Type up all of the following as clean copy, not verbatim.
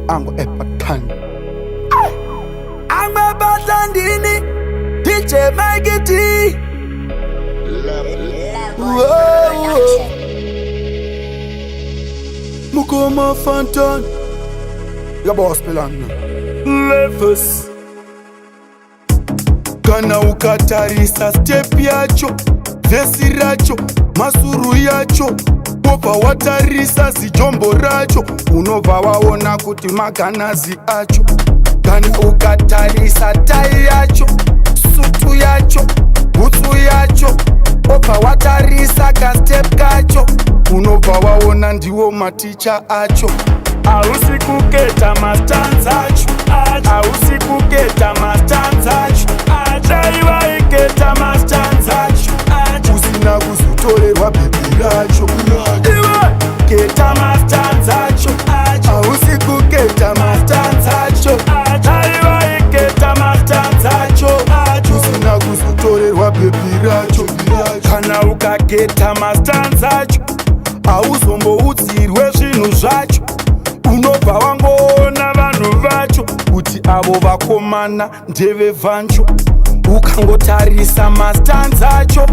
Ango epatani Amabadlandini DJ Mikey D Mukoma Fantan Ya boss pelana Levels Kana ukatarisa step yacho Vesi racho Masuru yacho Wova watarisa zijombo racho Unova waona kuti maganazi acho Kana ukatarisa tai yacho Sutu yacho Butsu yacho Wova watarisa ka step kacho Unova waona ndiwo maticha acho Ausi kuketa mastanza acho Ausi kuketa mastanza acho Achaiwa iketa mastanza acho Usina kuzotorerwa bhebi racho Keta mastanza acho Ausi kuketa mastanza acho Achaiwa iketa mastanza acho Usina kuzotorerwa bhebi racho Kana ukaketa mastanza acho Auzomboudzirwe zvinhu zvacho Unobva wangoona vanhu vacho kuti avo vakomana ndeve vancho ukangotarisa mastanza acho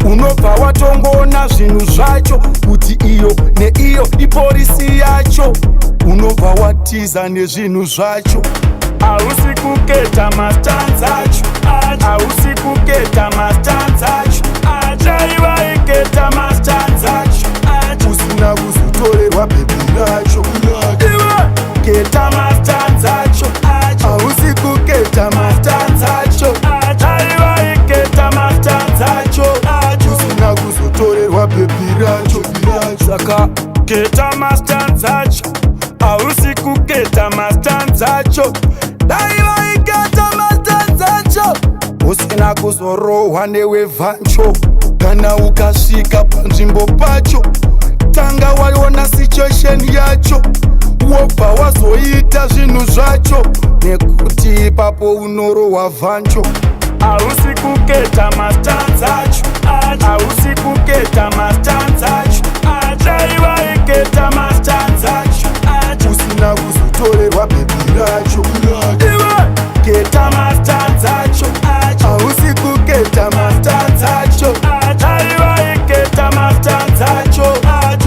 unobva watongoona zvinhu zvacho kuti iyo neiyo ipolisi yacho unobva watiza nezvinhu zvacho hausi kuketa mastanza acho hausi kuketa mastanza acho achaiva iketa mastanza acho usina kuzotorerwa bhebi racho keta mastanza acho hausi kuketa mastanza acho achaiva iketa mastanza acho usina kuzotorerwa bhebi racho saka keta mastanza acho hausi kuketa mastanza acho daiva iketa mastanza acho usina kuzorohwa newevhancho kana ukasvika panzvimbo pacho tanga waiona situation yacho wobva wazoita zvinhu zvacho nekuti ipapo unorohwa vhancho hausi kuketa mastanza acho hausi kuketa mastanza acho achaiva iketa mastanza acho usina kuzotorerwa bhebi racho keta mastanza acho hausi kuketa mastanza acho achaiva iketa mastanza acho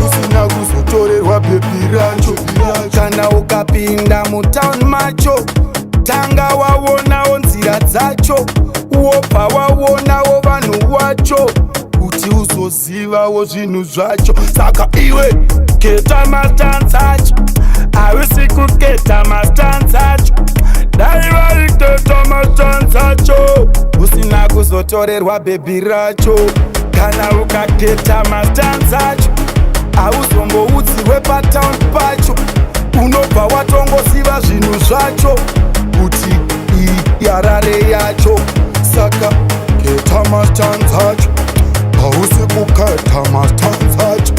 usina kuzotorerwa bhebi racho kana ukapinda mutauni macho tanga waonawo nzira dzacho wobva waonawo vanhu wacho kuti uzozivawo zvinhu zvacho saka iwe keta mastanza acho hausi kuketa mastanza acho daiva iketa mastanza acho usina kuzotorerwa bhebi racho kana ukaketa mastanza acho hauzomboudzirwe patauni pacho unobva watongoziva zvinhu zvacho kuti iyi yarare yacho saka keta mastanza acho hausi kuketa mastanza acho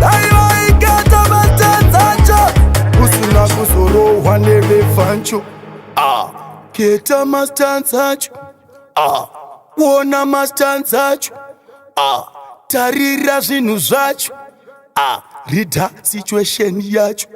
daiva iketa mastanza acho usina kuzorohwa nevevhancho keta mastanza acho kuona mastanza acho tarira zvinhu zvacho rida situation yacho